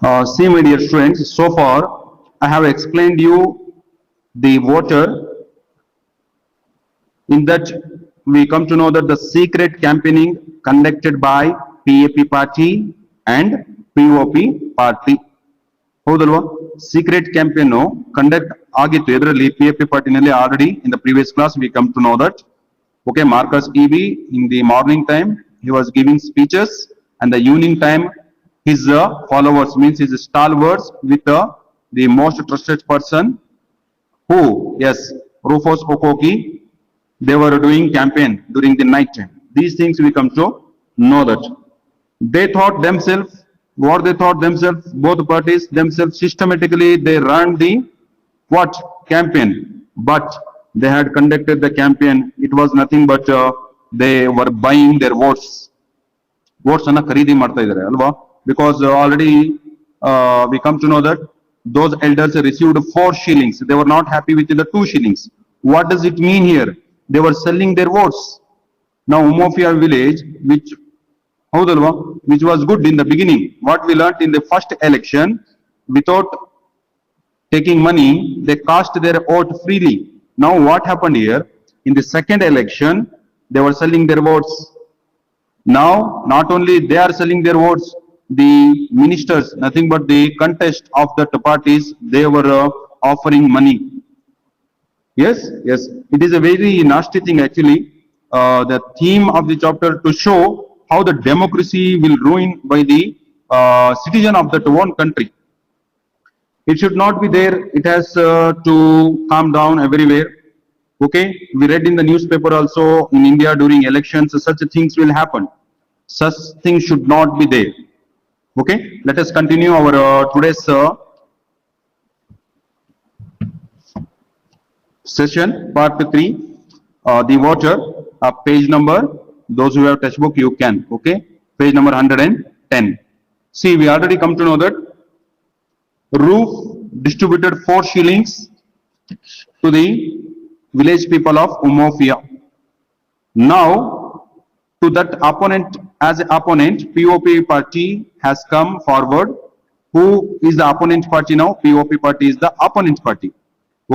See, my dear students, so far I have explained you the voter. In that, we come to know that the secret campaigning conducted by PAP party and POP party. ಹೌದಲ್ವಾ secret campaign conduct ಆಗಿತ್ತು ಇದರಲ್ಲಿ PAP ಪಾರ್ಟಿನಲ್ಲಿ already in the previous class we come to know that okay Marcus EB in the morning time he was giving speeches and the evening time his followers means his stalwarts with the most trusted person who yes Rufus Okoki they were doing campaign during the night time. These things we come to know that they thought themselves what they thought themselves both parties themselves systematically they ran the what campaign but they had conducted the campaign it was nothing but they were buying their votes ಅನ್ನ ಖರೀದಿ ಮಾಡ್ತಾ ಇದ್ದಾರೆ ಅಲ್ವಾ because already we come to know that those elders received 4 shillings they were not happy with the 2 shillings. What does it mean here? They were selling their votes. Now Umofia village which ಹೌದಲ್ವಾ which was good in the beginning what we learnt in the first election without taking money they cast their vote freely. Now what happened here in the second election they were selling their votes. Now not only they are selling their votes the ministers nothing but the contest of the parties they were offering money. Yes it is a very nasty thing actually the theme of the chapter to show how the democracy will ruin by the citizen of that one country. It should not be there. It has to calm down everywhere. Okay, we read in the newspaper also in India during elections such things will happen. Such things should not be there. Okay, let us continue our today's session part 3 the voter page number those who have textbook you can okay page number 110. See we already come to know that Roof distributed 4 shillings to the village people of Umofia. Now to that opponent as an opponent POP party has come forward. Who is the opponent party now? POP party is the opponent party.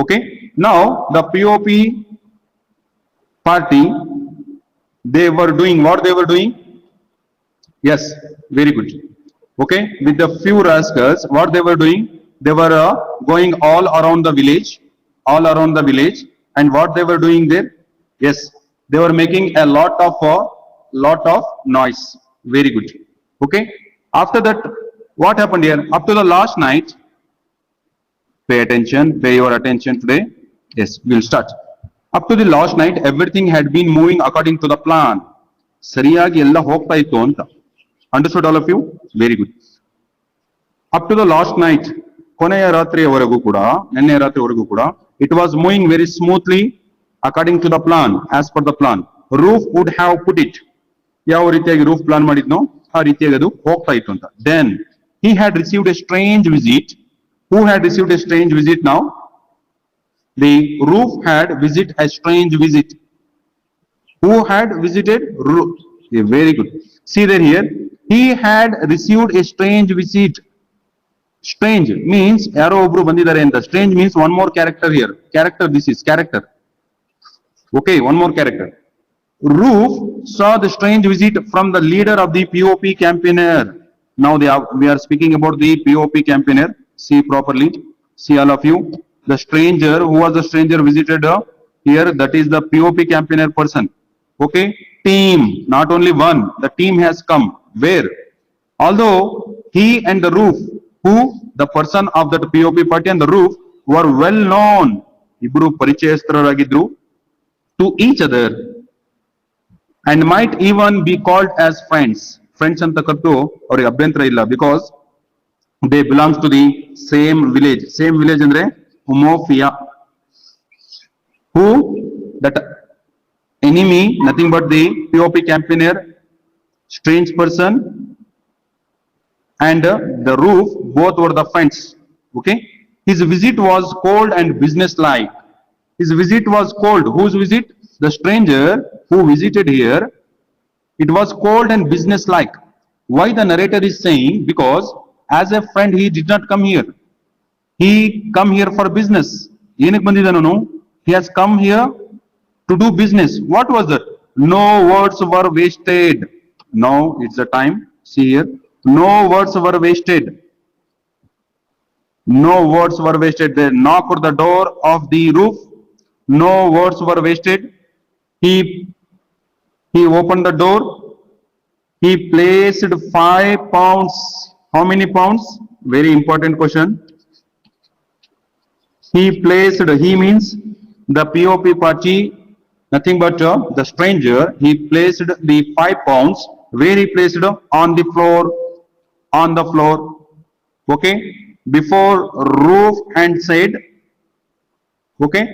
Okay, now the POP party they were doing what they were doing. Yes, very good. Okay, with the few rascals what they were doing they were going all around the village and what they were doing there yes they were making a lot of noise. Very good. Okay, after that what happened here up to the last night pay your attention today. Yes, we'll start. Up to the last night everything had been moving according to the plan. ಸರಿಯಾಗಿ ಎಲ್ಲ ಹೋಗ್ತಾ ಇತ್ತು ಅಂತ. Understood all of you? Very good. Up to the last night ಕೊನೆಯ ರಾತ್ರಿಯವರೆಗೂ ಕೂಡ ನಿನ್ನೆ ರಾತ್ರಿವರೆಗೂ ಕೂಡ it was moving very smoothly according to the plan as per the plan. Roof would have put it ಯಾವ ರೀತಿಯಾಗಿ ರೂಫ್ ಪ್ಲಾನ್ ಮಾಡಿದ್ನೋ ಆ ರೀತಿಯಾಗಿ ಅದು ಹೋಗ್ತಾ ಇತ್ತು ಅಂತ. Then he had received a strange visit. Who had received a strange visit now? The roof had visited a strange visit. Who had visited roof? Yeah, very good. See there here he had received a strange visit. Strange means ಯಾರೋ ಒಬ್ರು ಬಂದಿದ್ದಾರೆ ಅಂತ. Strange means one more character here. Character this is character. Okay, one more character. Roof saw the strange visit from the leader of the POP campaigner. Now we are speaking about the POP campaigner. See properly. See all of you. The stranger who was the stranger visited here that is the POP campaigner person. Okay, team not only one the team has come where although he and the roof who the person of that POP party and the roof were well known ibru ಪರಿಚಯಸ್ಥರಾಗಿದ್ರು to each other and might even be called as friends ಅಂತ ಕರೆದು ಅವರಿಗೆ ಅಭ್ಯಂತರ ಇಲ್ಲ because they belongs to the same village ಅಂದ್ರೆ Umofia. Who that enemy nothing but the POP campaigner strange person and the roof both were the friends. Okay, his visit was cold and businesslike. His visit was cold. Whose visit? The stranger who visited here. It was cold and businesslike. Why the narrator is saying? Because As a friend, he did not come here. He come here for business. ಏನಕ್ಕೆ ಬಂದಿದ್ದಾನು? He has come here to do business. What was that? No words were wasted. Now it's the time. See here. No words were wasted. No words were wasted. They knocked on the door of the roof. No words were wasted. He opened the door. He placed 5 pounds. How many pounds? Very important question. He means the POP party, nothing but the stranger. He placed the 5 pounds. Where he placed? On the floor. On the floor. Okay. Before roof and said. Okay.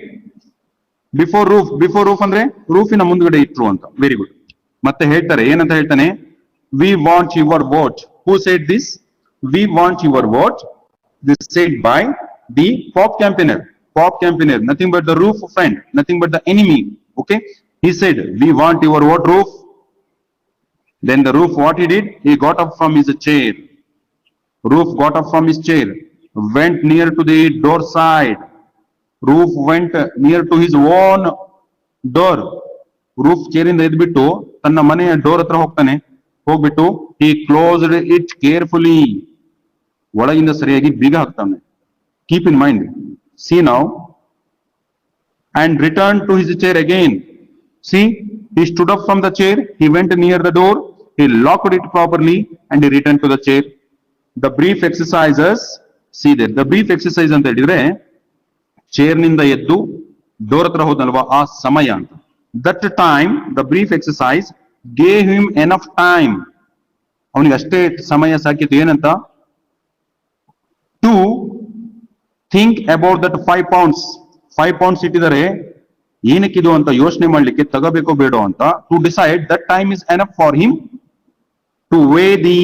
Before roof ಅಂದ್ರೆ ರೂಫಿನ ಮುಂದ್ಗಡೆ ಇಟ್ರು ಅಂತ. Very good. ಮತ್ತೆ ಹೇಳ್ತಾರೆ ಏನಂತ ಹೇಳ್ತಾನೆ? We want your vote. Who said this? We want your vote. This said by the pop campaigner. Pop campaigner, nothing but the roof friend, nothing but the enemy. Okay. He said, we want your vote, roof. Then the roof, what he did? He got up from his chair. Roof got up from his chair, went near to the door side. Roof went near to his own door. Roof ಚೇರಿಂದ ಎದ್ಬಿಟ್ಟು ತನ್ನ ಮನೆಯ door ಹತ್ರ ಹೋಗ್ತಾನೆ. ಹೋಗ್ಬಿಟ್ಟು he closed it carefully. ಒಳಗಿಂದ ಸರಿಯಾಗಿ ಬೀಗ ಹಾಕ್ತಾನೆ. Keep in mind. See now. And returned to his chair again. See, he stood up from the chair. He went near the door. He locked it properly and he returned to the chair. The brief exercises. See there. The brief exercise ಅಂತ ಹೇಳಿದ್ರೆ chair ನಿಂದ ಎದ್ದು door ಹತ್ರ ಹೋದಲ್ವಾ ಆ ಸಮಯ ಅಂತ. That time, the brief exercise gave him enough time. ಅವನಿಗೆ ಅಷ್ಟೇ ಸಮಯ ಸಾಕಿತ್ತು ಏನಂತ? To think about that 5 pounds. 5 pounds ಇಟ್ಟಿದ್ದಾರೆ ಏನಕ್ಕಿದು ಅಂತ ಯೋಚನೆ ಮಾಡ್ಲಿಕ್ಕೆ ತಗೋಬೇಕೋ ಬೇಡೋ ಅಂತ. To decide that time is enough for him to weigh the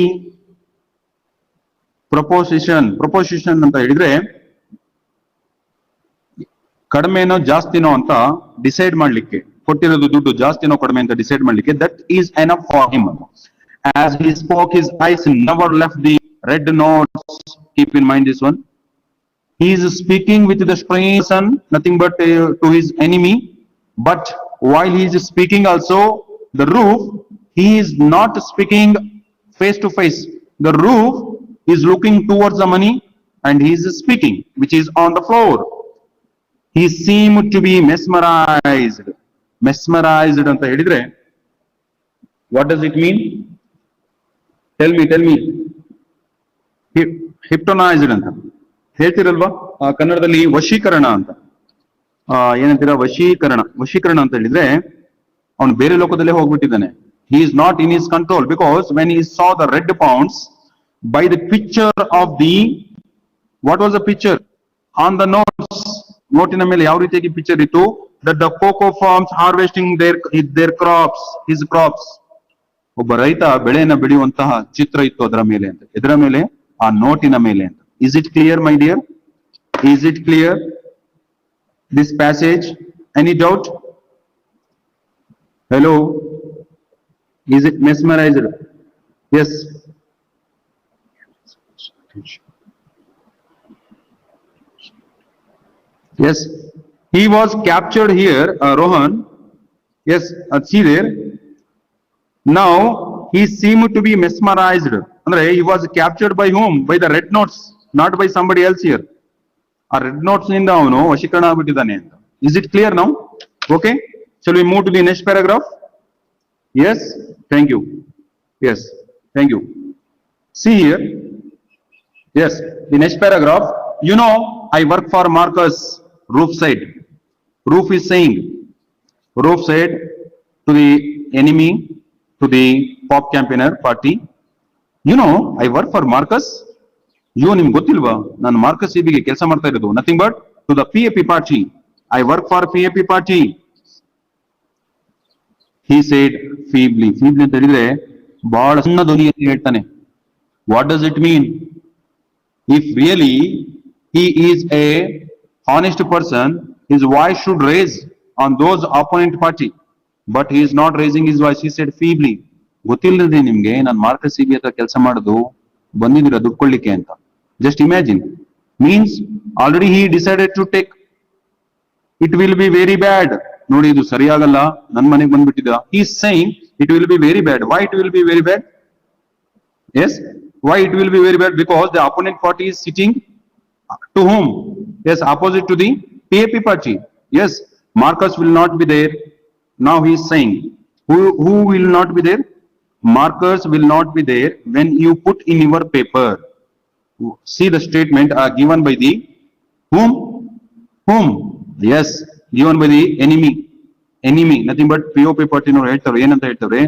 proposition. Proposition ಅಂತ ಹೇಳಿದ್ರೆ ಕಡಿಮೆನೋ ಜಾಸ್ತಿನೋ ಅಂತ ಡಿಸೈಡ್ ಮಾಡ್ಲಿಕ್ಕೆ, ಕೊಟ್ಟಿರೋದು ದುಡ್ಡು ಜಾಸ್ತಿನೋ ಕಡಿಮೆ ಅಂತ ಡಿಸೈಡ್ ಮಾಡ್ಲಿಕ್ಕೆ. That is enough for him. As he spoke, his eyes never left the red notes. Keep in mind this one. He is speaking with the strange son, nothing but to his enemy. But while he is speaking also, the roof, he is not speaking face to face. The roof is looking towards the money and he is speaking, which is on the floor. He seemed to be mesmerized. Mesmerized ಅಂತ ಹೇಳಿದ್ರೆ what does it mean? Tell me. Hypnotized ಅಂತ ಹೇಳ್ತಿರಲ್ವಾ ಕನ್ನಡದಲ್ಲಿ ವಶೀಕರಣ ಅಂತ. ಏನಂತೀರಾ? ವಶೀಕರಣ ಅಂತ ಹೇಳಿದ್ರೆ ಅವನು ಬೇರೆ ಲೋಕದಲ್ಲೇ ಹೋಗ್ಬಿಟ್ಟಿದ್ದಾನೆ. He is not in his control because when he saw the red pounds by the picture of the, what was the picture? On the notes, ನೋಟಿನ ಮೇಲೆ ಯಾವ ರೀತಿಯಾಗಿ ಪಿಕ್ಚರ್ ಇತ್ತು? That the cocoa farms harvesting their crops, his crops. ಒಬ್ಬ ರೈತ ಬೆಳೆಯನ್ನ ಬೆಳೆಯುವಂತಹ ಚಿತ್ರ ಇತ್ತು ಅದರ ಮೇಲೆ ಅಂತ. ಇದರ ಮೇಲೆ? ಆ ನೋಟಿನ ಮೇಲೆ ಅಂತ. Is it clear, my dear? Is it clear? This passage? Any doubt? Hello? Is it mesmerized? Yes. Yes. He was captured here, Rohan. Yes, see there. Now, he seemed to be mesmerized. Andre, he was captured by whom? By the red notes, not by somebody else here. A red notes ninda avanu ವಶೀಕರಣ ಆಗಿಬಿಟ್ಟಿದ್ದಾನೆ ಅಂತ. Is it clear now? Okay. Shall we move to the next paragraph? Yes. Thank you. Yes. Thank you. See here. Yes. The next paragraph. You know, I work for Marcus. Roof said. Roof is saying. Roof said to the enemy, to the pop campaigner party. You know, I work for Marcus. You ನಿಮ್ಗೆ ಗೊತ್ತಿಲ್ವಾ ನಾನು Marcus ಸಿಬಿಗೆ ಕೆಲಸ ಮಾಡ್ತಾ ಇರೋದು? Nothing but to the PAP party. I work for PAP party. He said feebly. Feebly ಅಂತ ಹೇಳಿದ್ರೆ ಬಹಳ ಸಣ್ಣ ಧ್ವನಿಯಲ್ಲಿ ಹೇಳ್ತಾನೆ. What does it mean? If really he is a honest person, his voice should raise on those opponent party. But he is not raising his voice. He said feebly. ಗೊತ್ತಿಲ್ಲದೆ ನಿಮ್ಗೆ ನಾನು Marcus C B ಹತ್ರ ಕೆಲಸ ಮಾಡೋದು ಬಂದಿದ್ದೀರಾ ದುಡ್ಡು ಕೊಡ್ಲಿಕ್ಕೆ ಅಂತ. Just imagine. Means already he decided to take. It will be very bad. ನೋಡಿ ಇದು ಸರಿಯಾಗಲ್ಲ, ನನ್ ಮನೆಗೆ ಬಂದ್ಬಿಟ್ಟಿದ. He is saying it will be very bad. Why it will be very bad? Yes, why it will be very bad? Because the opponent party is sitting to whom? Yes, opposite to the PAP party. Yes, Marcus will not be there. Now he is saying, who will not be there? Marcus will not be there when you put in your paper. See the statement given by the whom? Whom? Yes, given by the enemy. Enemy, nothing but POP party. No, ಹೇಳ್ತಾರೆ ಏನಂತ ಹೇಳ್ತಾರೆ?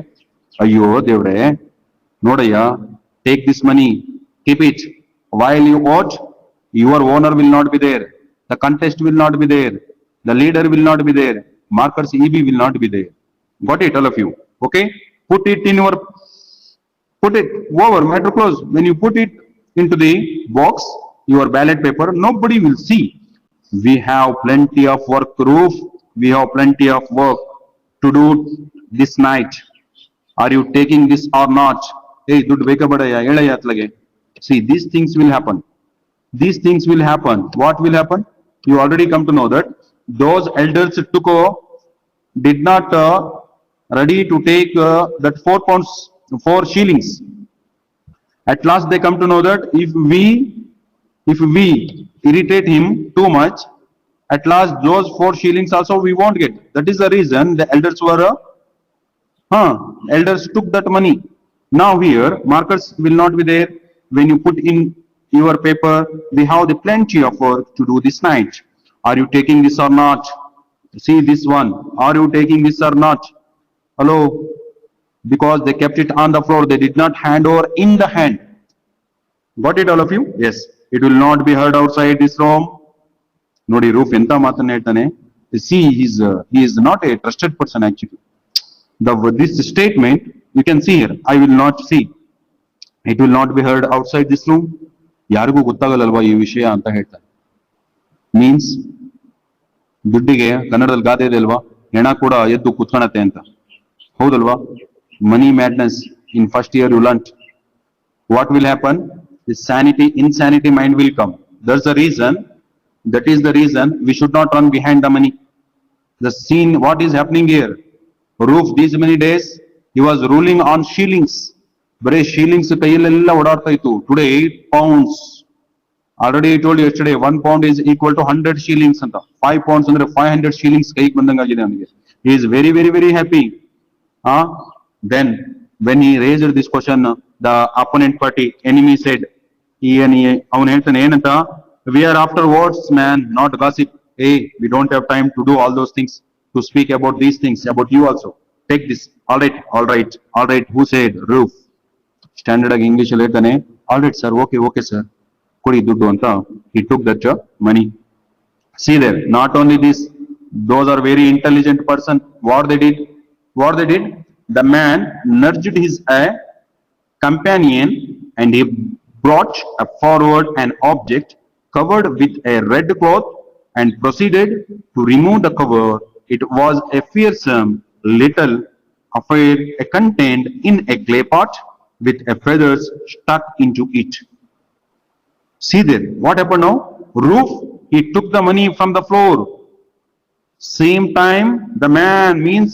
ಅಯ್ಯೋ ದೇವ್ರೆ ನೋಡಯ್ಯ, take this money, keep it. While you vote, your owner will not be there. The contest will not be there. The leader will not be there. Markers EB will not be there. Got it, all of you? Okay? Put it in your, put it over, matter close. When you put it into the box, your ballot paper, nobody will see. We have plenty of work, Roof. We have plenty of work to do this night. Are you taking this or not? Hey, ದುಡ್ಡು ಬೇಕಾ ಬೇಡಯ್ಯ, ಹೇಳಯ್ಯ ಅತ್ಲಗೆ. See, these things will happen. These things will happen. What will happen? You already come to know that those elders did not ready to take that 4 pounds, 4 shillings. At last they come to know that if we irritate him too much, at last those 4 shillings also we won't get. That is the reason the elders were elders took that money. Now here, Markers will not be there. When you put in your paper, we have the plenty of work to do this night. Are you taking this or not? See this one. Are you taking this or not? Hello? Because they kept it on the floor. They did not hand over in the hand. Got it, all of you? Yes. It will not be heard outside this room. Nodi Roof enta ಮಾತನ್ನ ಹೇಳ್ತಾನೆ. See, he is not a trusted person actually. This statement, you can see here, I will not see. It will not be heard outside this room. ಯಾರಿಗೂ ಗೊತ್ತಾಗಲ್ಲಲ್ವಾ ಈ ವಿಷಯ ಅಂತ ಹೇಳ್ತಾರೆ. Means ದುಡ್ಡಿಗೆ ಕನ್ನಡದಲ್ಲಿ ಗಾದೆ ಇದೆ ಅಲ್ವಾ, ಹೆಣ ಕೂಡ ಎದ್ದು ಕುತ್ಕೊಳತ್ತೆ ಅಂತ. ಹೌದಲ್ವಾ? Money madness in first year you learn. What will happen? Insanity mind will come. That's the reason, that is the reason we should not run behind the money. The scene, what is happening here? Roof, these many days, he was ruling on shillings. Bare shillings ಕೈಯಲ್ಲೆಲ್ಲ ಓಡಾಡ್ತಾ ಇತ್ತು. Today 8 pounds. Already I told you yesterday, 1 pound is equal to 100 shillings ಅಂತ. 5 pounds ಅಂದ್ರೆ 500 shillings ಕೈಗೆ ಬಂದಂಗಾಗಿದೆ ಅವನಿಗೆ. He is very, very, very happy. Then when he raised this question, the opponent party, enemy said, ಅವನು ಹೇಳ್ತಾನೆ ಏನಂತ? We are after words, man, not gossip. Hey, we don't have time to do all those things, to speak about these things, about you also. Take this. All right, all right, all right. Who said? Roof. Standard agi English ಅಲ್ಲಿ ಹೇಳ್ತಾನೆ, all right sir, okay sir, ಕೊಡಿ ದುಡ್ಡು ಅಂತ. He took that money. See there, not only this, those are very intelligent person. What they did? The man nudged his companion and he brought forward an object covered with a red cloth and proceeded to remove the cover. It was a fearsome little affair contained in a clay pot with a feathers stuck into it. See there, what happened now? Roof, he took the money from the floor. Same time, the man, means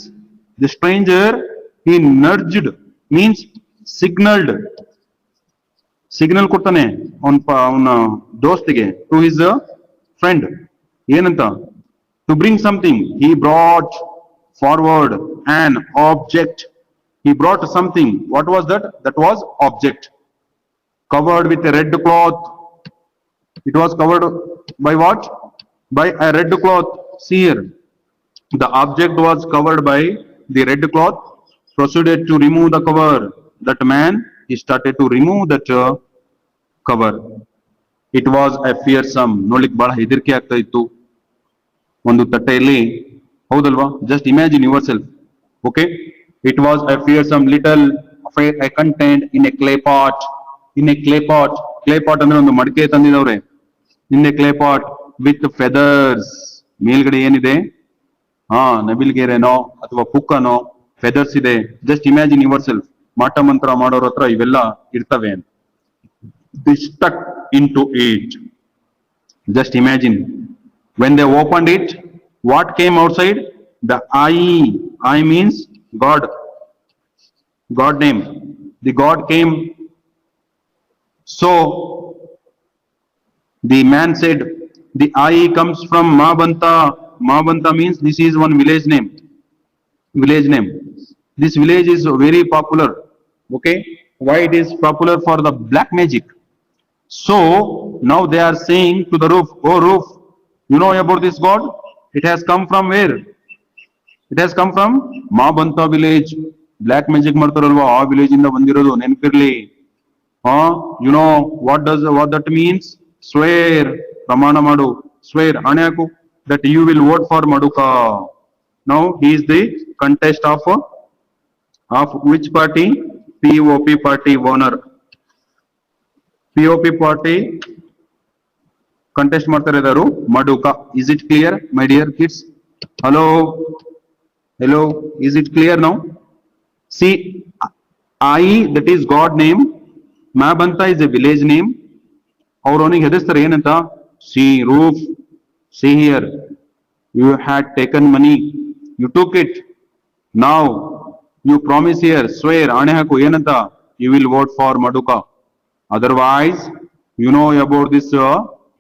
the stranger, he nudged, means signaled. Signal ಕೊಡ್ತಾನೆ ಅವನ ದೋಸ್ತಿಗೆ, to his friend. ಏನಂತ? To bring something. He brought forward an object. He brought something. What was that? That was object. Covered with a red cloth. It was covered by what? By a red cloth. See here. The object was covered by the red cloth. Proceeded to remove the cover. That man, he started to remove that cover. It was a fearsome. ನೋಡ್ಲಿಕ್ಕೆ ಬಹಳ ಹೆದರಿಕೆ ಆಗ್ತಾ ಇತ್ತು. ಒಂದು ತಟ್ಟೆಯಲ್ಲಿ, ಹೌದಲ್ವಾ? Just imagine yourself. Okay? It was a fearsome little affair contained in a clay pot. In a clay pot. Clay pot ಅಂದ್ರೆ ಒಂದು ಮಡಕೆ ತಂದಿದವ್ರೆ. In a clay pot with feathers. ಮೇಲ್ಗಡೆ ಏನಿದೆ? ನವಿಲ್ಗೆರೆನೋ ಅಥವಾ ಪುಕ್ಕನೋ ಫೆದರ್ಸ್ ಇದೆ. Just imagine yourself. ಮಾಟ ಮಂತ್ರ ಮಾಡೋರ ಹತ್ರ ಇವೆಲ್ಲ ಇರ್ತವೆ ಅಂತ. they stuck into it. Just imagine, when they opened it, what came outside? The I means God, God name. The God came. So the man said, the I comes from Mabanta. Mabanta means this is one village name. Village name. This village is very popular. Okay. Why it is popular? For the black magic. So now they are saying to the roof, oh roof, you know about this God? It has come from where? It has come from Mabanta village. Black magic ಮಾಡ್ತಾರಲ್ವಾ ಆ village ಇಂದ ಬಂದಿರೋದು, ನೆನಪಿರ್ಲಿ. You know what that means? Swear, ಪ್ರಮಾಣ ಮಾಡು. Swear, ಹಣೆ ಹಾಕು, that you will vote for Maduka. Now he is the contest of which party? POP party owner. POP party contest ಮಾಡ್ತಾರೆ ಯಾರು? Maduka. Is it clear, my dear kids? Hello, hello. Is it clear now? See, I, that is God name. Mabanta is a village name. ಅವ್ರು ಅವನಿಗೆ ಹೆದರ್ಸ್ತಾರೆ ಏನಂತ? See roof, see here, you had taken money, you took it, now you promise here, swear, ಆಣೆ ಹಾಕು ಏನಂತ? You will vote for Maduka. Otherwise, you know about this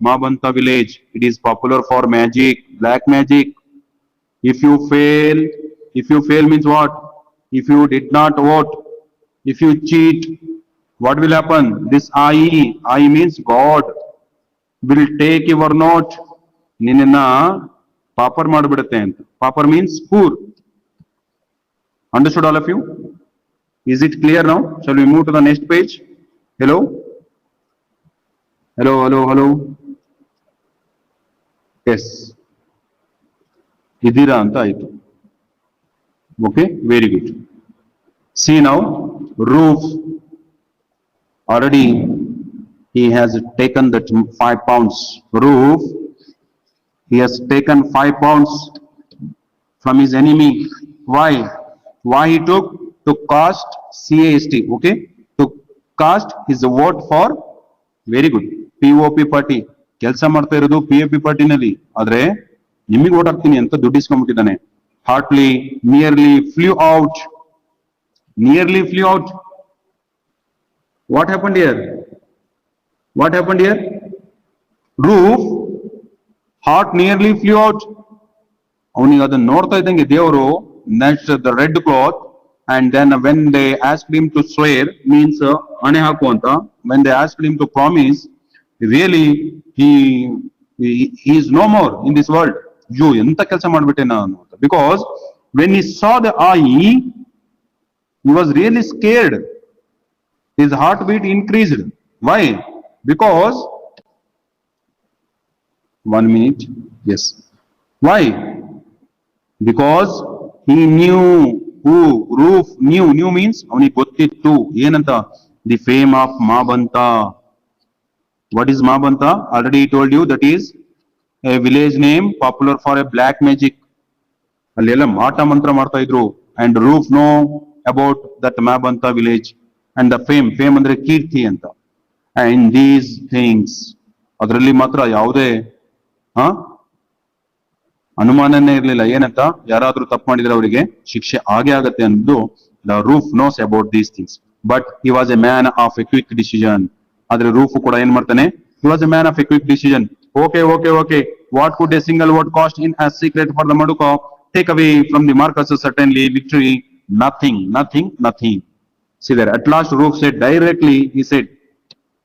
Mabanta village. It is popular for magic, black magic. If you fail means what? If you did not vote, if you cheat, what will happen? This I means God will take your note. ನಿನ್ನ pauper ಮಾಡಿಬಿಡುತ್ತೆ ಅಂತ. Pauper means poor. Understood all of you? Is it clear now? Shall we move to the next page? Hello? Hello, hello, hello. Yes. ಇದೀರಾ ಅಂತ ಆಯ್ತು. Okay, very good. See now, roof. Already he has taken that 5 pounds. Roof, he has taken 5 pounds from his enemy. Why? Why he took? To cast CAST, okay? To cast his vote for, very good, POP party. ಕೆಲಸ ಮಾಡ್ತಾ ಇರೋದು POP ಪಾರ್ಟಿನಲ್ಲಿ, ಆದ್ರೆ ನಿಮಗೆ vote ಹಾಕ್ತೀನಿ ಅಂತ ದುಡ್ಡು ಇಸ್ಕೊಂಡ್ಬಿಟ್ಟಿದ್ದಾನೆ. Hartley nearly flew out. Nearly flew out. What happened here? What happened here? Roof, heart nearly flew out. ಅವನಿಗೆ ಅದನ್ನ ನೋಡ್ತಾ ಇದ್ದಂಗೆ ದೇವರು next the red cloth, and then when they asked him to swear, means ಹಣೆ ಹಾಕು ಅಂತ, when they asked him to promise, really he is no more in this world. ಅಯ್ಯೋ ಎಂತ ಕೆಲಸ ಮಾಡ್ಬಿಟ್ಟೆ ನಾನು ಅಂತ. Because when he saw the eye, he was really scared. His heartbeat increased. Why? Because, 1 minute, yes. Why? Because he knew who, roof knew means ಅವನಿಗೆ ಗೊತ್ತಿತ್ತು ಏನಂತ? The fame of Mabanta. What is Mabanta? Already told you, that is a village name popular for a black magic. ಅಲ್ಲೆಲ್ಲ ಮಾಟ ಮಂತ್ರ ಮಾಡ್ತಾ ಇದ್ರು. And roof know about that Mabanta village and the fame ಅಂದ್ರೆ ಕೀರ್ತಿ ಅಂತ. And these things, ಅದರಲ್ಲಿ ಮಾತ್ರ ಯಾವುದೇ ಅನುಮಾನನೇ ಇರಲಿಲ್ಲ. ಏನಂತ? ಯಾರಾದ್ರೂ ತಪ್ಪು ಮಾಡಿದ್ರೆ ಅವರಿಗೆ ಶಿಕ್ಷೆ ಆಗೇ ಆಗತ್ತೆ ಅನ್ನೋದು. The roof knows about these things, but he was a man of a quick decision. ಆದ್ರೆ ರೂಫ್ ಕೂಡ ಏನ್ ಮಾಡ್ತಾನೆ? He was a man of a quick decision. Okay. What could a single vote cost in a secret for the Maduka? Take away from the Marcus certainly victory. Nothing. See there, at last Roof said directly, he said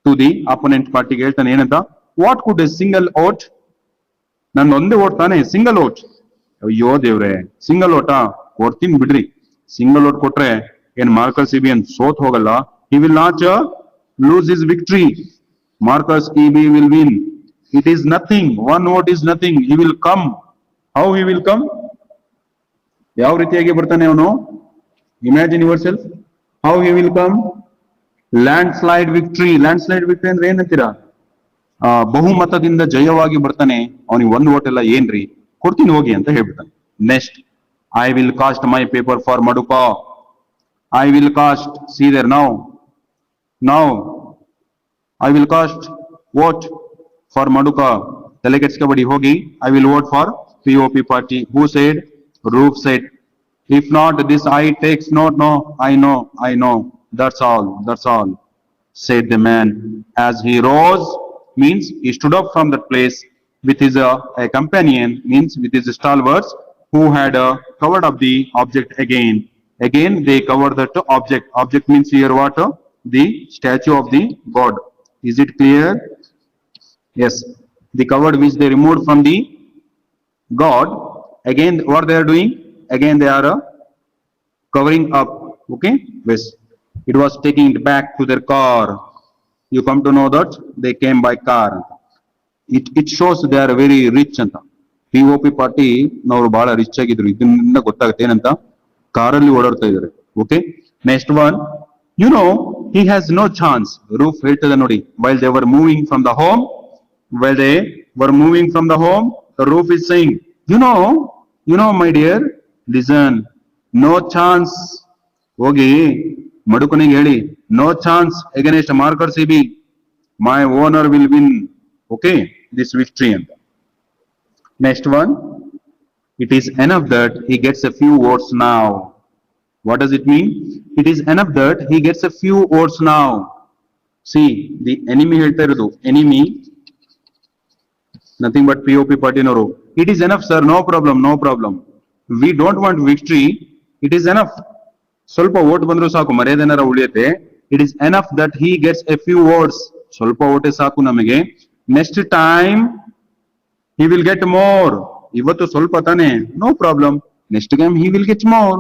to the opponent party, ಹೇಳ್ತಾನೆ ಏನಂತ? What could a single vote? ನನ್ನ ಒಂದೇ vote ತಾನೆ, single vote. ಅಯ್ಯೋ ದೇವ್ರೆ, single ಓಟಾ? ಕೊಡ್ತೀನಿ ಬಿಡ್ರಿ. Single vote ಕೊಟ್ರೆ ಏನ್ ಮಾರ್ಕಸ್ ಇಬಿಯನ್ ಸೋತ್ ಹೋಗಲ್ಲ. He will not lose his victory. Marcus EB will win. It is nothing. One vote is nothing. He will come. How he will come? ಯಾವ ರೀತಿಯಾಗಿ ಬರ್ತಾನೆ ಅವನು? Imagine yourself. How he will come? Landslide victory. Landslide victory ಅಂದ್ರೆ ಏನಂತೀರಾ? ಬಹುಮತದಿಂದ ಜಯವಾಗಿ ಬರ್ತಾನೆ. ಅವನಿಗೆ ಒಂದು vote ಎಲ್ಲ ಏನ್ರಿ, ಕೊಡ್ತೀನಿ ಹೋಗಿ ಅಂತ ಹೇಳ್ಬಿಡ್ತಾನೆ. Next, I will cast my paper for Maduka. I will cast. See there now. I will cast vote for Maduka. Delegates kabadi hogi. I will vote for POP party. Who said? Roof said. If not, this I takes note. No, I know. That's all. That's all, said the man. As he rose, means he stood up from that place with his a companion, means with his stalwarts, who had covered up the object again. Again, they covered that object. Object means here what? The statue of the god. Is it clear? Yes. The covered which they removed from the god. Again, what they are doing? Again, they are covering up. Okay. Yes. It was taking it back to their car. You come to know that they came by car. It shows they are very rich ಅಂತ. POP party ನಾವು ಬಹಳ rich ಆಗಿದ್ರು. ಇದರಿಂದ ಗೊತ್ತಾಗುತ್ತೆ ಏನಂತ, ಕಾರಲ್ಲಿ ಓಡಾಡ್ತಾ ಇದ್ದಾರೆ. Okay, next one, you know he has no chance. Roof ಹೇಳ್ತದೆ ನೋಡಿ, while they were moving from the home, while they were moving from the home, the roof is saying, you know my dear, listen, no chance. ಹೋಗಿ ಮಡುಕನಿಗೆ ಹೇಳಿ, no chance against Marker CB, my owner will win, okay, this victory. And next one, it is enough that he gets a few votes now. What does it mean? It is enough that he gets a few votes now. See, the enemy ಹೇಳ್ತಾ ಇರೋದು, enemy nothing but POP party noro. It is enough, sir, no problem. We don't want victory, it is enough. ಸ್ವಲ್ಪ vote ಬಂದ್ರು ಸಾಕು, ಮರ್ಯಾದೆನಾರ ಉಳಿಯುತ್ತೆ. It is enough that he gets a few votes. ಸ್ವಲ್ಪ ವೋಟೇ ಸಾಕು ನಮಗೆ. Next time he will get more. ಇವತ್ತು ಸ್ವಲ್ಪ ತಾನೆ, no problem. Next time he will get more.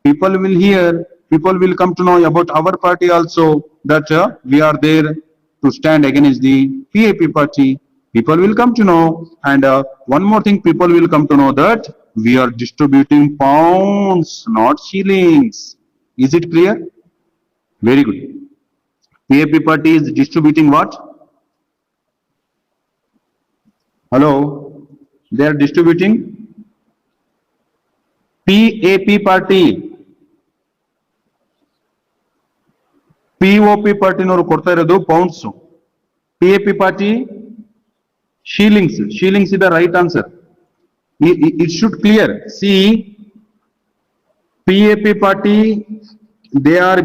People will hear, people will come to know about our party also, that we are there to stand against the PAP party. People will come to know, and one more thing, people will come to know that we are distributing pounds, not shillings. Is it clear? Very good. PAP party is distributing what? Hello? They are distributing PAP party. POP party ನವರು ಕೊಡ್ತಾ ಇರೋದು pounds. PAP party shillings. Shillings is the right answer. It should clear. See, PAP party, they are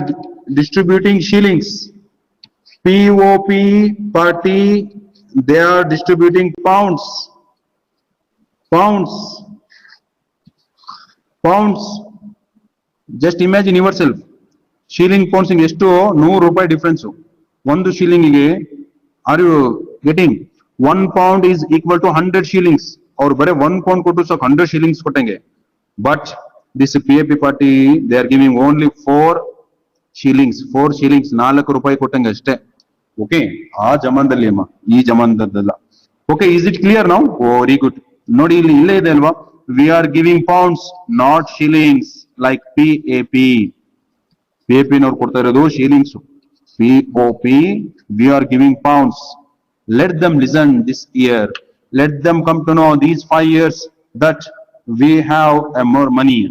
distributing shillings. POP party, they are distributing pounds. Just imagine yourself. Shilling pounds ಎಷ್ಟು, 100 ರೂಪಾಯಿ difference. ಒಂದು ಶಿಲ್ಲಿಂಗಿಗೆ, are you getting? 1 pound is equal to 100 shillings. ಅವ್ರು ಬರೀ 1 pound ಕೊಟ್ಟು ಸಾಕು 100 shillings ಕೊಟ್ಟಂಗೆ. But this PAP party, they are giving only 4 shillings. 4 shillings, 4 ರೂಪಾಯಿ ಕೊಟ್ಟಂಗೆ ಅಷ್ಟೇ. ಓಕೆ, ಆ ಜಮಾನದಲ್ಲಿ ಅಮ್ಮ, ಈ ಜಮಾನದಲ್ಲ. Okay, is it clear now? Very good. ನೋಡಿ, ಇಲ್ಲಿ ಇಲ್ಲೇ ಇದೆ ಅಲ್ವಾ, we are giving pounds, not shillings, like PAP. PAP ನವರು ಕೊಡ್ತಾ ಇರೋದು shillings. POP, we are giving pounds. Let them listen this year. Let them come to know these 5 years that we have more money.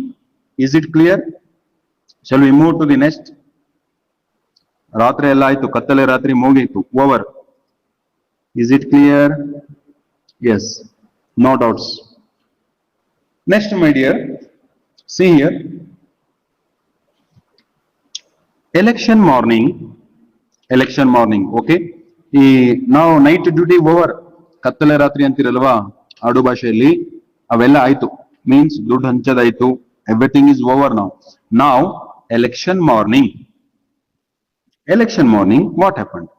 Is it clear? Shall we move to the next? ರಾತ್ರಿ ಎಲ್ಲ ಆಯ್ತು, ಕತ್ತಲೆ ರಾತ್ರಿ ಮುಗೀತು, over. Is it clear? Yes, no doubts. Next, my dear, see here. Election morning, okay? ನಾವು night duty over, ಕತ್ತಲೆ ರಾತ್ರಿ ಅಂತಿರಲ್ವಾ ಆಡು ಭಾಷೆಯಲ್ಲಿ, ಅವೆಲ್ಲ ಆಯ್ತು. ಮೀನ್ಸ್ ದುಡ್ಡು ಹಂಚದಾಯ್ತು, ಎವ್ರಿಥಿಂಗ್ ಇಸ್ ಓವರ್ ನಾವು. ನಾವು ಎಲೆಕ್ಷನ್ ಮಾರ್ನಿಂಗ್, ವಾಟ್ ಹ್ಯಾಪನ್ಡ್?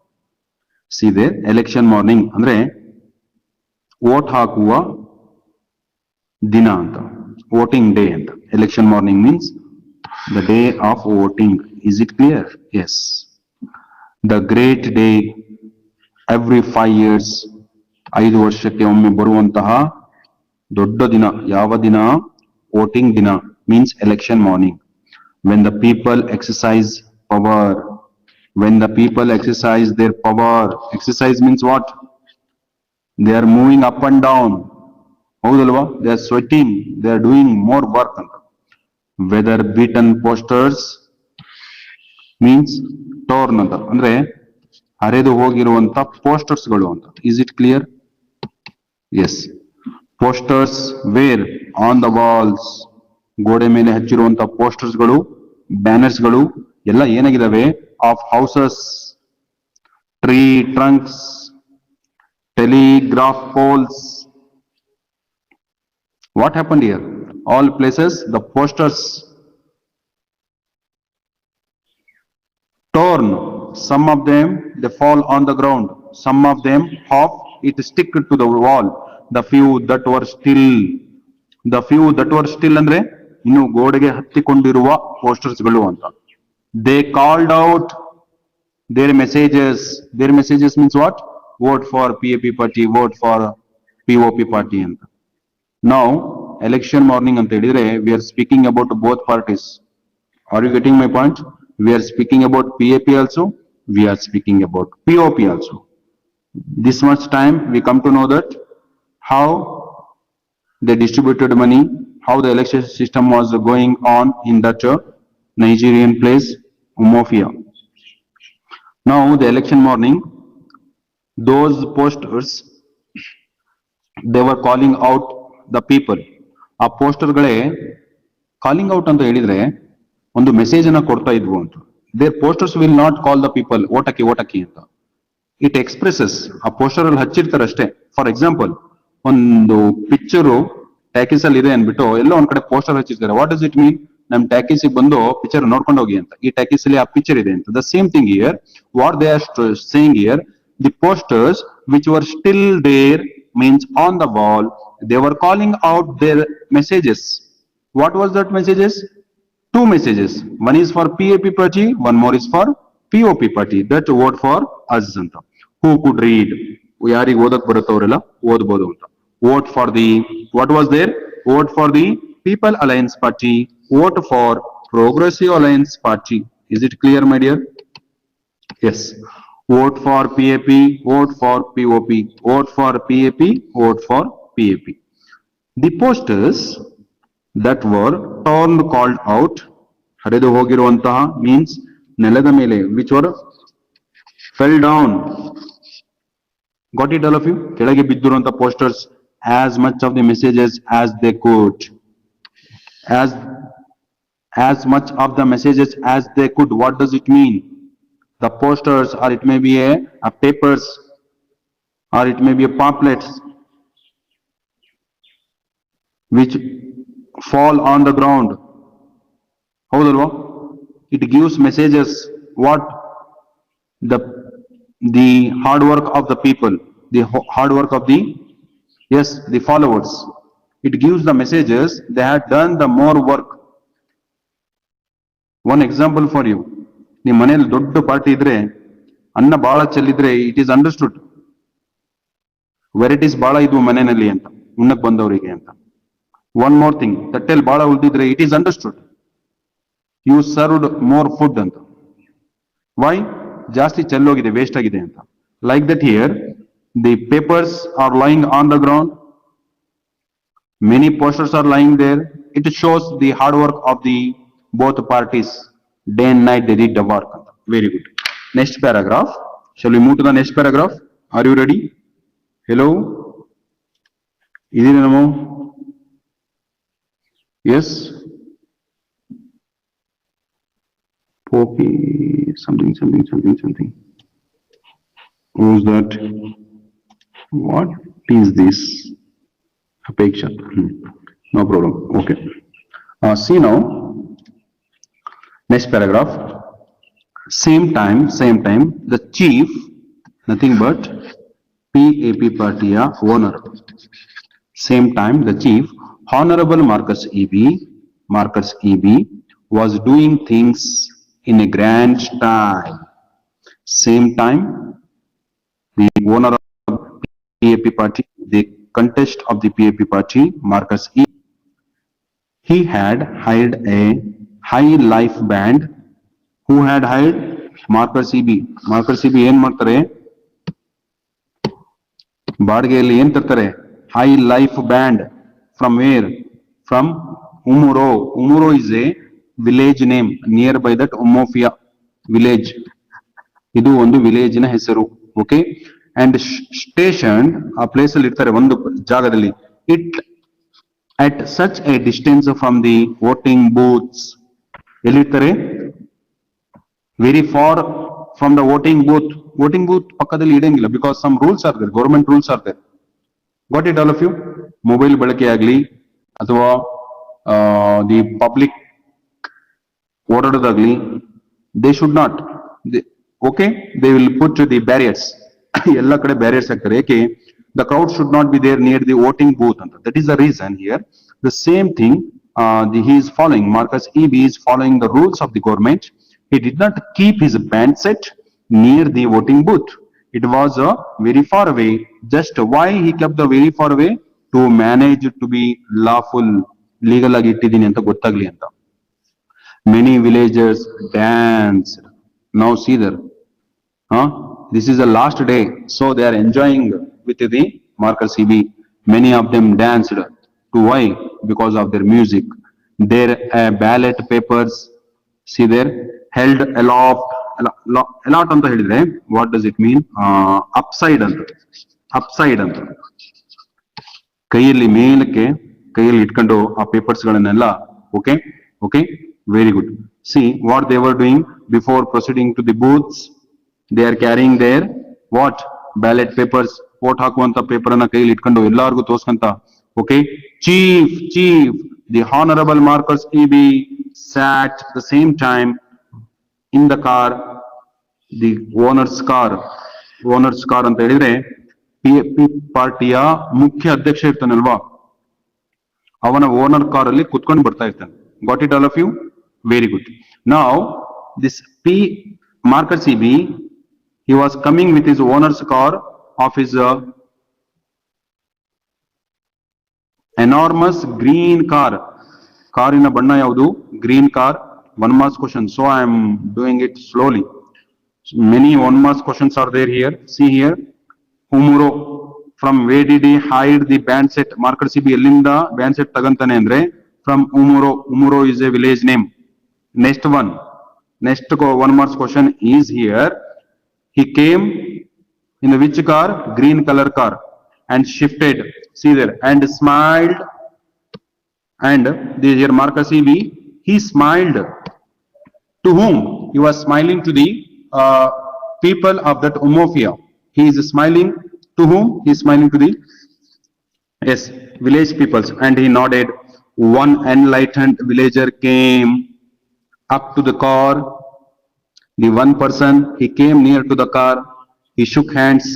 ಸೀದೆ ಎಲೆಕ್ಷನ್ ಮಾರ್ನಿಂಗ್ ಅಂದ್ರೆ ವೋಟ್ ಹಾಕುವ ದಿನ ಅಂತ, ವೋಟಿಂಗ್ ಡೇ ಅಂತ. Election morning means the day of voting. Is it clear? Yes. The great day, every 5 years, 5 ವರ್ಷಕ್ಕೆ ಒಮ್ಮೆ ಬರುವಂತಹ ದೊಡ್ಡ ದಿನ. ಯಾವ ದಿನ? ವೋಟಿಂಗ್ ದಿನ, means election morning. When the people exercise power, when the people exercise their power, exercise means what? They are moving up and down. ಹೌದಲ್ವಾ? They are sweating, they are doing more work. Weather beaten posters means torn ಅಂತ, ಅಂದ್ರೆ ಹರಿದು ಹೋಗಿರುವಂತ posters ಗಳು ಅಂತ. Is it clear? Yes, posters were on the walls, ಗೋಡೆ ಮೇಲೆ ಹಚ್ಚಿರುವಂತ posters ಗಳು, ಬ್ಯಾನರ್ಸ್ ಗಳು ಎಲ್ಲ ಏನಾಗಿದಾವೆ? Of houses, tree trunks, telegraph poles. What happened here? All places the posters torn. Some of them they fall on the ground. Some of them half it stick to the wall. The few that were still ಅಂದ್ರೆ ಇನ್ನು ಗೋಡೆಗೆ ಹತ್ತಿಕೊಂಡಿರುವ posters ಗಳು ಅಂತ. They called out their messages means what? Vote for PAP party, vote for POP party ಅಂತ. Now election morning ಅಂತ ಹೇಳಿದ್ರೆ we are speaking about both parties. Are you getting my point? We are speaking about PAP also, we are speaking about POP also. This much time we come to know that how they distributed money, how the election system was going on in that Nigerian place, Umuofia. Now the election morning, those posters, they were calling out the people. ಆ poster ಗಳೇ calling out ಅಂತ ಹೇಳಿದ್ರೆ ಒಂದು message ಅನ್ನ ಕೊಡ್ತಾ ಇದ್ವು ಅಂತ. Their posters will not call the people ಓಟಕ್ಕೆ ಅಂತ. ಇಟ್ ಎಕ್ಸ್ಪ್ರೆಸಸ್, ಆ ಪೋಸ್ಟರ್ ಅಲ್ಲಿ ಹಚ್ಚಿರ್ತಾರೆ ಅಷ್ಟೇ. ಫಾರ್ ಎಕ್ಸಾಂಪಲ್, ಒಂದು ಪಿಕ್ಚರು ಟ್ಯಾಕಿಸ್ ಅಲ್ಲಿ ಇದೆ ಅನ್ಬಿಟ್ಟು ಎಲ್ಲ ಒಂದ್ ಕಡೆ ಪೋಸ್ಟರ್ ಹಚ್ಚಿರ್ತಾರೆ. What does it mean? ನಮ್ ಟ್ಯಾಕಿಸ್ ಬಂದು ಪಿಕ್ಚರ್ ನೋಡ್ಕೊಂಡು ಹೋಗಿ ಅಂತ. ಈ ಟ್ಯಾಕಿಸ್ ಅಲ್ಲಿ ಆ ಪಿಕ್ಚರ್ ಇದೆ ಅಂತ. The same thing here, what they are saying here, the posters which were still there means on the wall, they were calling out their messages. What was that messages? Two messages. One is for PAP party, one more is for POP party. That vote for us anta. Who could read? ಯಾರಿಗೆ ಓದಕ್ ಬರುತ್ತೋ ಅವರೆಲ್ಲ ಓದಬಹುದು ಅಂತ. Vote for the, what was there? Vote for the People Alliance Party, vote for Progressive Alliance Party. Is it clear, my dear? Yes. Vote for PAP, vote for POP, vote for PAP, vote for PAP. The posters that were torn called out, ಹರಿದು ಹೋಗಿರುವಂತಹ means ನೆಲದ ಮೇಲೆ, which were fell down. Got it all of you? ಕೆಳಗೆ ಬಿದ್ದಿರುವಂತಹ posters, as much of the messages as they could. As much of the messages as they could. What does it mean? The posters, or it may be a papers, or it may be a pamphlets which fall on the ground. ಹೌದಲ್ವಾ? It gives messages what the hard work of the people, the hard work of the, yes, the followers. It gives the messages they had done the more work. One example for you. ನಿಮ್ಮ ಮನೇಲಿ ದೊಡ್ಡ party ಇದ್ರೆ, ಅನ್ನ ಬಹಳ ಚೆಲ್ಲಿದ್ರೆ, it is understood varieties ಬಹಳ ಇದ್ವು ಮನೆಯಲ್ಲಿ ಅಂತ, ಉಣ್ಣಕ್ ಬಂದವರಿಗೆ ಅಂತ. ಒನ್ ಮೋರ್ ಥಿಂಗ್, ತಟ್ಟೆಲ್ ಬಹಳ ಉಳಿದಿದ್ರೆ, it is understood you served more food ಅಂತ. ವೈ? ಜಾಸ್ತಿ ಚೆಲ್ಲೋಗಿದೆ, ವೇಸ್ಟ್ ಆಗಿದೆ ಅಂತ. Like that here, the papers are lying on the ground, many posters are lying there. It shows the hard work of the both parties. Day and night they did the work. Very good. Next paragraph. Shall we move to the next paragraph? Are you ready? Hello? Idina namo? Yes? Poppy, something. Who's that? What is this? Apeksha. No problem. Okay. See now. Next paragraph. Same time, the chief, nothing but PAP party owner. Same time, the chief, Honorable Marcus EB was doing things in a grand style. Same time, the owner of PAP party, the contest of the PAP party, Marcus E. He had hired a high life band. Who had hired? Marcus EB. Marcus EB ಏನ್ ಮಾಡ್ತಾರೆ? ಬಾಡಿಗೆಯಲ್ಲಿ ಏನ್ ತರ್ತಾರೆ? High life band. From where? From Umuru. Umuru is a village name nearby that Umuofia village. ಇದು ಒಂದು ವಿಲೇಜಿನ ಹೆಸರು. Okay, and station ಆ place ಅಲ್ಲಿ ಇರ್ತಾರೆ ಒಂದು ಜಾಗದಲ್ಲಿ. It at such a distance from the voting booths. ಎಲ್ಲಿರ್ತಾರೆ? Very far from the voting booth. Voting booth ಪಕ್ಕದಲ್ಲಿ ಇಡಂಗಿಲ್ಲ, because some rules are there, government rules are there. Got it all of you? Mobile ಬಳಕೆ ಆಗಲಿ ಅಥವಾ the public ಓಡಾಡೋದಾಗ್ಲಿ, they should not. Okay, they will put the barriers. ಎಲ್ಲ ಕಡೆ barriers ಹಾಕ್ತಾರೆ. ಏಕೆ? The crowd should not be there near the voting booth. That is the reason here. The same thing, he is following, Marcus Eby is following the rules of the government. He did not keep his band set near the voting booth. It was very far away. Just why he kept the very far away? To manage to be lawful, legal ಆಗಿ ಇಟ್ಟಿದ್ದೀನಿ ಅಂತ ಗೊತ್ತಾಗ್ಲಿ ಅಂತ. Many villagers danced. Now see there. This is the last day, so they are enjoying with the Marcus Eby. Many of them danced. To why? Because of their music. Their ballot papers, see there, held aloft. Aloft anta helidre, what does it mean? Upside anta. Upside anta. ಕೈಯಲ್ಲಿ ಮೇಲಕ್ಕೆ ಕೈಯಲ್ಲಿ ಇಟ್ಕೊಂಡು ಆ papers ಗಳನ್ನೆಲ್ಲ. Okay, okay, very good. See what they were doing before proceeding to the booths. They are carrying their what? Ballot papers. Vote ಹಾಕುವಂತ paper ಅನ್ನ ಕೈಯಲ್ಲಿ ಇಟ್ಕೊಂಡು ಎಲ್ಲಾರ್ಗು ತೋರ್ಸ್ಕಂತ. Okay, chief, the honorable Marcus Eby sat the same time in the car, the owner's car ಅಂತ ಹೇಳಿದ್ರೆ P ಪಾರ್ಟಿಯ ಮುಖ್ಯ ಅಧ್ಯಕ್ಷ ಇರ್ತಾನಲ್ವಾ, ಅವನ ಓನರ್ ಕಾರ್ ಅಲ್ಲಿ ಕುತ್ಕೊಂಡು ಬರ್ತಾ ಇರ್ತಾನೆ. Got it all of you? Very good. Now this Marcus Eby, he was coming with his owner's car of his enormous green car. ಕಾರಿನ ಬಣ್ಣ ಯಾವುದು? Green car. 1 marks question, so I am doing it slowly. Many 1 marks questions are there here. See here, Umuro, from where did he hide the band set? Marcus Eby ಎಲ್ಲಿಂದ band set ತಗಂತಾನೆ ಅಂದ್ರೆ from Umuro. Umuro is a village name. Next 1 marks question is here. He came in which car? Green color car, and shifted, see there, and smiled. And this here Marcus Eby, he smiled. To whom? He was smiling to the people of that Umofia. He is smiling to whom? He is smiling to the, yes, village peoples. And he nodded. One enlightened villager came up to the car. The one person, he came near to the car. He shook hands.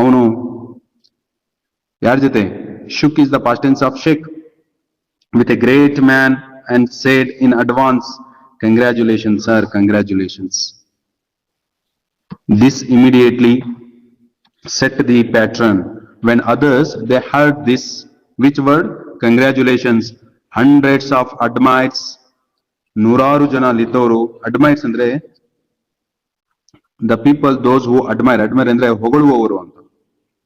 ಅವನು ಯಾರ ಜೊತೆ? Shook is the past tense of shake. With a great man, and said in advance, congratulations sir, congratulations. This immediately set the pattern. When others, they heard this, which word? Congratulations. Hundreds of admirers, ನೂರಾರು ಜನ ಅಲ್ಲಿದ್ದವರು. admirers ಅಂದ್ರೆ the people, those who admire ಅಂದ್ರೆ ಹೊಗಳುವವರು ಅಂತ.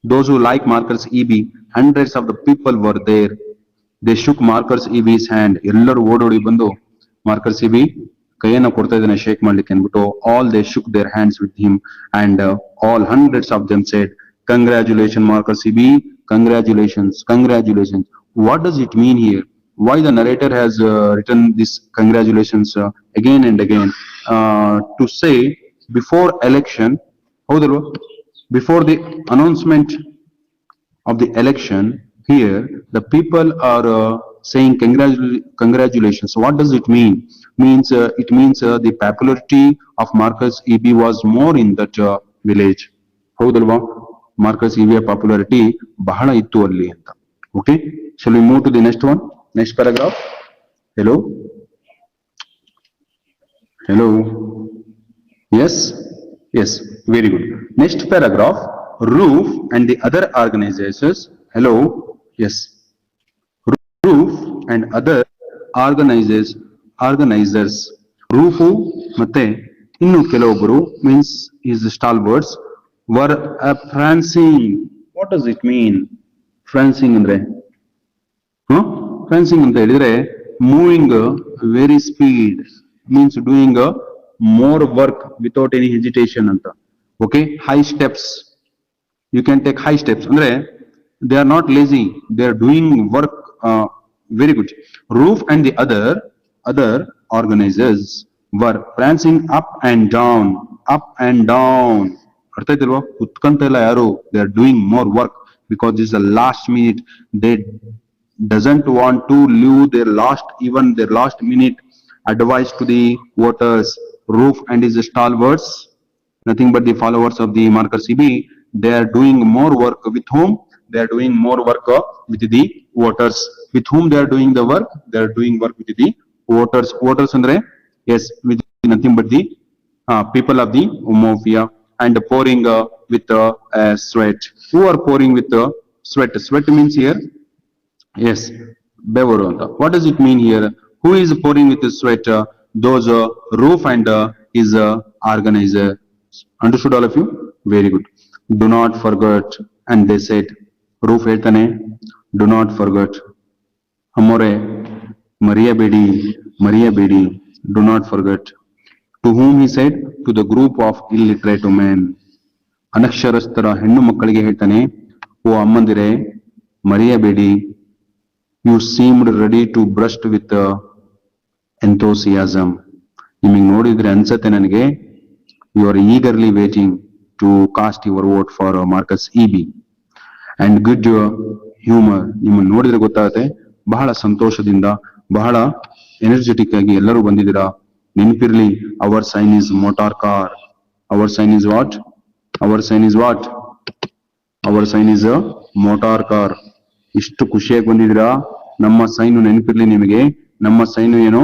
Those who like Marcus Eby, hundreds of the people were there. They shook Marcus Eby's hand. ಎಲ್ಲರೂ ಓಡೋಡಿ ಬಂದು Marcus Eby ಕೈಯನ್ನ ಕೊಡ್ತಾ ಇದ್ದಾನೆ ಶೇಕ್ ಮಾಡ್ಲಿಕ್ಕೆ ಅಂದ್ಬಿಟ್ಟು. All they shook their hands with him, and all hundreds of them said, congratulations Marcus Eby, congratulations, congratulations. What does it mean here? Why the narrator has written this congratulations again and again? To say before election, ಹೌದಲ್ವಾ, before the announcement of the election, here the people are saying congratulations. What does it mean? It means the popularity of Marcus Eby was more in that village. ಹೌದಲ್ವಾ, Marcus Eby popularity ಬಹಳ ಇತ್ತು ಅಲ್ಲಿ ಅಂತ. Okay, shall we move to the next one? Next paragraph. Hello, yes, very good. Next paragraph, Roof and the other organizers. Hello, yes, Roof and other organizers. Roof ಮತ್ತೆ ಇನ್ನು ಕೆಲವೊಬ್ಬರು, means his stalwarts, were prancing. What does it mean? Prancing ಅಂದ್ರೆ prancing ಅಂತ ಹೇಳಿದ್ರೆ moving very speed, means doing more work without any hesitation anta. Okay, high steps. You can take high steps. Andre, they are not lazy. They are doing work very good. Roof and the other organizers were prancing up and down, up and down. ಅರ್ಥ ಆಯ್ತಿಲ್ವಾ ಕುತ್ಕಂತ ಇಲ್ಲ ಯಾರು they are doing more work because this the last minute they doesn't want to leave their last minute advice to the voters. Roof and his stalwarts, nothing but the followers of the Marcus CB, they are doing more work with whom? They are doing more work with the voters. With whom they are doing the work? They are doing work with the voters. Voters andre, yes, with nothing but the people of the Umofia and pouring with sweat. Who are pouring with sweat? Sweat means here, yes, bevaru anta. What does it mean here? Who is pouring with the sweat? Those Roof and his organizer. Understood all of you? Very good. Do not forget. And they said, Roof ಹೇಳ್ತಾನೆ, do not forget. ಅಮ್ಮೋರೆ ಮರೆಯಬೇಡಿ, do not forget. To whom he said? To the group of illiterate men. ಅನಕ್ಷರಸ್ಥರ ಹೆಣ್ಣು ಮಕ್ಕಳಿಗೆ ಹೇಳ್ತಾನೆ, ಓ ಅಮ್ಮಂದಿರೆ ಮರೆಯಬೇಡಿ. You seemed ready to burst with enthusiasm. ನಿಮಗೆ ನೋಡಿದ್ರೆ ಅನ್ಸತ್ತೆ ನನಗೆ, you are eagerly waiting to cast your vote for Marcus EB. And good humor. ನಿಮ್ಮನ್ನು ನೋಡಿದ್ರೆ ಗೊತ್ತಾಗುತ್ತೆ, ಬಹಳ ಸಂತೋಷದಿಂದ, ಬಹಳ ಎನರ್ಜೆಟಿಕ್ ಆಗಿ ಎಲ್ಲರೂ ಬಂದಿದ್ದೀರಾ. ನೆನಪಿರ್ಲಿ, our sign is motor car. Our sign is what? Our sign is what? Our sign is a motor car. ಇಷ್ಟು ಖುಷಿಯಾಗಿ ಬಂದಿದ್ದೀರಾ. ನಮ್ಮ ಸೈನ್ ನೆನಪಿರ್ಲಿ ನಿಮಗೆ, ನಮ್ಮ ಸೈನ್ ಏನು?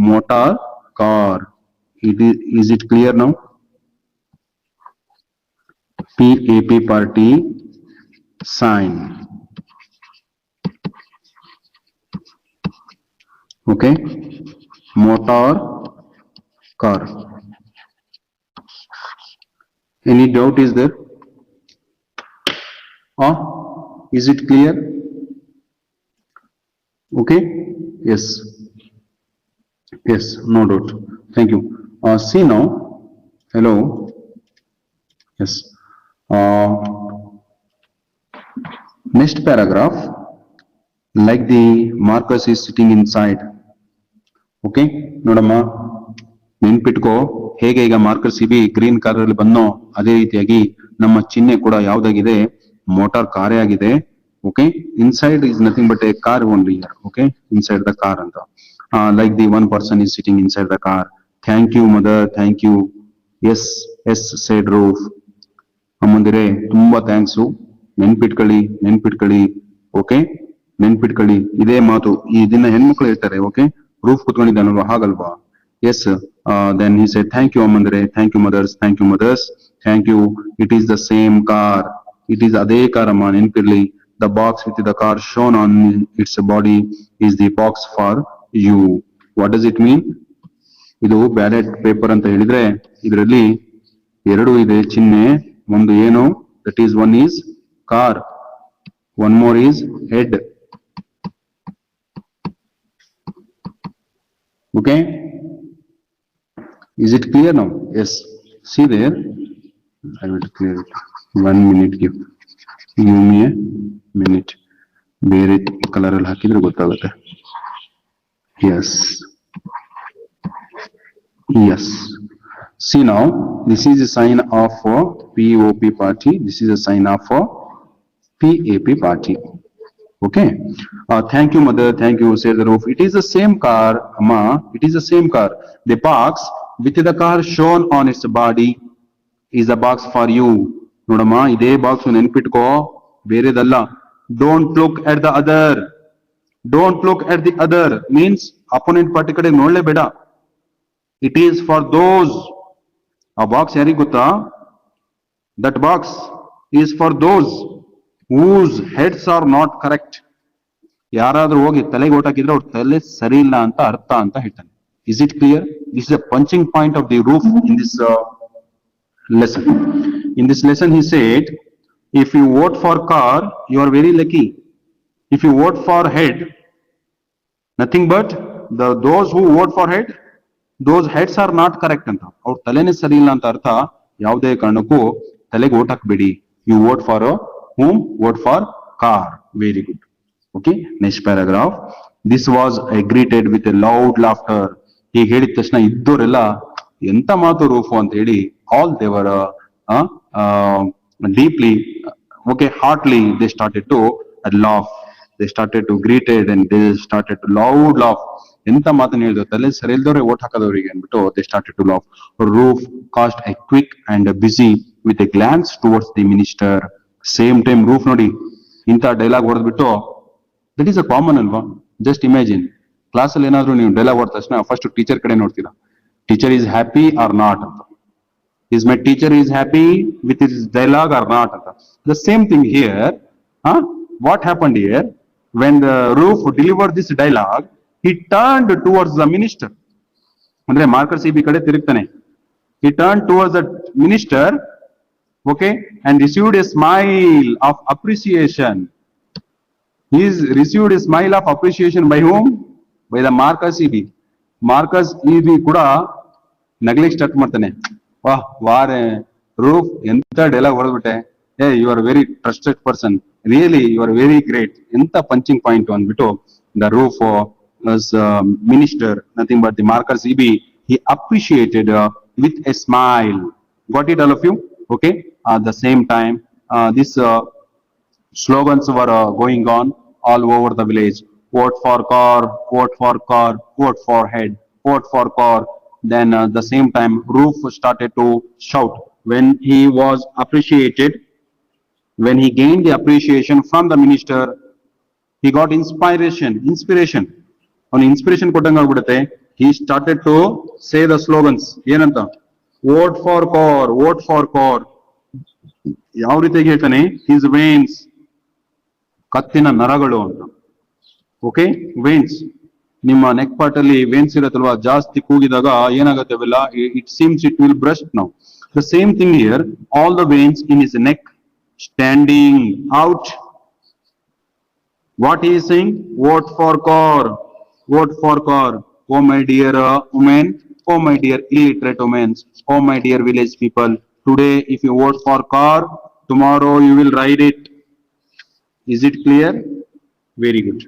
Motor car. Is it clear now? PAP party sign. Okay, motor car. Any doubt is there? Is it clear? Okay, yes, no doubt. Thank you. See now, hello, yes. Next paragraph, like the Marcus is sitting inside. Okay, ನೋಡಮ್ಮ, ನೆನ್ಪಿಟ್ಕೋ, ಹೇಗೆ ಈಗ Marcus C B green car ಅಲ್ಲಿ ಬಂದೋ ಅದೇ ರೀತಿಯಾಗಿ ನಮ್ಮ ಚಿಹ್ನೆ ಕೂಡ ಯಾವ್ದಾಗಿದೆ? Motor ಕಾರೇ ಆಗಿದೆ. Okay, inside is nothing but a car only here. Okay, inside the car ಅಂತ. Like the one person is sitting inside the car. Thank you mother, thank you. Yes said Roof. ಅಮ್ಮಂದಿರೆ ತುಂಬಾ thanks. ನೆನ್ಪಿಟ್ಕೊಳ್ಳಿ. Okay, ನೆನ್ಪಿಟ್ಕೊಳ್ಳಿ, ಇದೇ ಮಾತು ಈ ದಿನ ಹೆಣ್ಮಕ್ಳು ಹೇಳ್ತಾರೆ. ಓಕೆ, ರೂಫ್ ಕುತ್ಕೊಂಡಿದ್ದಾನಲ್ವಾ, ಹಾಗಲ್ವಾ? Yes. Then he said, thank you ಅಮ್ಮಂದಿರೆ, thank you mothers, thank you. It is the same car. It is ಅದೇ ಕಾರ್ ಅಮ್ಮ, ನೆನ್ಪಿರ್ಲಿ. The box with the car shown on its body is the box for you. What does it mean? ಇದು ballot paper ಅಂತ ಹೇಳಿದ್ರೆ ಇದರಲ್ಲಿ ಎರಡು ಇದೆ ಚಿಹ್ನೆ. ಒಂದು ಏನು? that is one is car, one more is head. Okay, is it clear now? Yes, see there, I will clear it. 1 minute, give me a minute. ಬೇರೆ ಕಲರ್ ಅಲ್ಲಿ ಹಾಕಿದ್ರೆ ಗೊತ್ತಾಗುತ್ತೆ. Yes. See now, this is a sign of POP party. This is a sign of PAP party. Okay. Thank you mother, thank you, said the roof. It is the same car, Amma. It is the same car. The box with the car shown on its body is a box for you. Nodama, ide box ನೆನ್ಪಿಟ್ಕೋ, ಬೇರೆದಲ್ಲ. Don't look at the other. Don't look at the other means opponent party ಕಡೆ ನೋಡ್ಲೇಬೇಡ. It is for those. ಆ box ಯಾರಿಗೆ ಗೊತ್ತಾ? That box is for those whose heads are not correct. ಯಾರಾದ್ರೂ ಹೋಗಿ ತಲೆಗೆ vote ಹಾಕಿದ್ರೆ ಅವ್ರ ತಲೆ ಸರಿ ಇಲ್ಲ ಅಂತ ಅರ್ಥ ಅಂತ ಹೇಳ್ತಾನೆ. Is it clear? This is a punching point of the roof in this lesson. In this lesson he said, if you vote for car, you are very lucky. If you vote for head, nothing but those who vote for head, those heads are not correct ಅಂತ, ಅವ್ರ ತಲೆನೇ ಸರಿ ಇಲ್ಲ ಅಂತ ಅರ್ಥ. ಯಾವುದೇ ಕಾರಣಕ್ಕೂ ತಲೆಗೆ vote ಹಾಕ್ಬೇಡಿ. You vote for whom, vote for car. Very good. Okay, next paragraph. This was greeted with a loud laughter. ಹೀಗೆ ಹೇಳಿದ ತಕ್ಷಣ ಇದ್ದೋರೆಲ್ಲ ಎಂತ ಮಾತು ರೂಫು ಅಂತ ಹೇಳಿ ಆಲ್ ದೇವರ್ deeply, okay, heartily they started to laugh. They started to greeted and they started to loud laugh. ಎಂತ ಮಾತನ್ನ ಹೇಳಿದ್ರು, ತಲೆ ಸರಿ ಇಲ್ದವ್ರೆ ಓಟ್ ಹಾಕೋದವ್ರಿಗೆ ಅಂದ್ಬಿಟ್ಟು they started to laugh. Roof cast a quick and busy with a glance towards the minister. Same time Roof ನೋಡಿ ಇಂಥ dialogue ಹೊಡೆದ್ಬಿಟ್ಟು, that is a common ಅಲ್ವಾ? ಜಸ್ಟ್ ಇಮ್ಯಾಜಿನ್, ಕ್ಲಾಸ್ ಅಲ್ಲಿ ಏನಾದ್ರು ನೀವು ಡೈಲಾಗ್ ಹೊಡೆದ ತಕ್ಷಣ ಫಸ್ಟ್ ಟೀಚರ್ ಕಡೆ ನೋಡ್ತೀರಾ, teacher is happy or not ಅಂತ. Is my teacher is happy with his dialogue or not? The same thing here. What happened here? When the Roof delivered this dialogue, he turned towards the minister. Andre Marcus CB kade tirugtane. He turned towards the minister, okay, and received a smile of appreciation. He received a smile of appreciation by whom? By the Marcus CB. Marcus CB kuda naglik start ಮಾಡ್ತಾನೆ. ವಾಹ್ ವಾರೆ roof, ಎಂತ dialogue ಹೊಡೆದ್ಬಿಟ್ಟೆ, hey you are very trusted person, really you are very great, ಎಂತ punching point ಅಂದ್ಬಿಟ್ಟು the roof minister, nothing but the marker CB, he appreciated with a smile. Got it all of you? Okay, at the same time this slogans were going on all over the village. Vote for car, vote for car, vote for head, vote for car. Then the same time Roof started to shout when he was appreciated, when he gained the appreciation from the minister. He got inspiration on inspiration ಕೊಟ್ಟಂಗ ಆಗ್ಬಿಡುತ್ತೆ. He started to say the slogans. ಏನಂತ? vote for car, vote for car. ಯಾವ ರೀತಿಯಾಗಿ ಹೇಳ್ತಾನೆ? his veins, ಕತ್ತಿನ ನರಗಳು ಅಂತ. Okay, veins, ನಿಮ್ಮ ನೆಕ್ ಪಾರ್ಟ್ ಅಲ್ಲಿ ವೇನ್ಸ್ ಇರತ್ತಲ್ವಾ, ಜಾಸ್ತಿ ಕೂಗಿದಾಗ ಏನಾಗುತ್ತೆ ಅವೆಲ್ಲ, it seems it will burst now. The same thing here, all the veins in his neck standing out. What is saying? Vote for car, vote for car. Oh my dear women, oh my dear illiterate women, oh my dear village people, today if you vote for car, tomorrow you will ride it. Is it clear? Very good.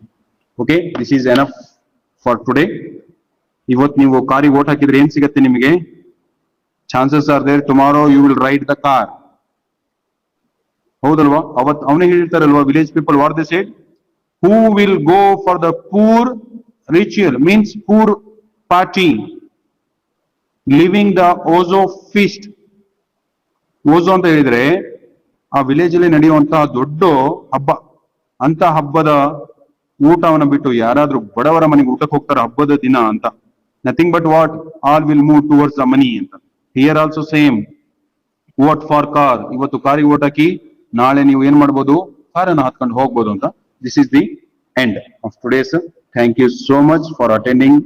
Okay, this is enough for today. ಇವತ್ತು ನೀವು ಕಾರಿಗೆ vote ಹಾಕಿದ್ರೆ ಏನ್ ಸಿಗತ್ತೆ ನಿಮಗೆ? Chances are there tomorrow you will ride the car. ಹೌದಲ್ವಾ? ಅವತ್ತು ಅವನೇ ಹೇಳಿರ್ತಾರಲ್ವಾ, village people what they said, who will go for the poor ritual, means poor party, living the Ozo feast. Ozo ಅಂತ ಹೇಳಿದ್ರೆ ಆ ವಿಲೇಜ್ ಅಲ್ಲಿ ನಡೆಯುವಂತಹ ದೊಡ್ಡ ಹಬ್ಬ, ಅಂತ ಹಬ್ಬದ ಊಟವನ್ನ ಬಿಟ್ಟು ಯಾರಾದ್ರೂ ಬಡವರ ಮನೆಗೆ ಊಟಕ್ಕೆ ಹೋಗ್ತಾರೆ ಹಬ್ಬದ ದಿನ ಅಂತ. Nothing but what, all will move towards the money ಅಂತ. Here also same, vote for car. ಇವತ್ತು ಕಾರಿಗೆ ಓಟ್ ಹಾಕಿ ನಾಳೆ ನೀವು ಏನ್ ಮಾಡ್ಬೋದು? ಕಾರನ್ನ ಹಾಕೊಂಡು ಹೋಗ್ಬೋದು ಅಂತ. This is the end of today's. Thank you so much for attending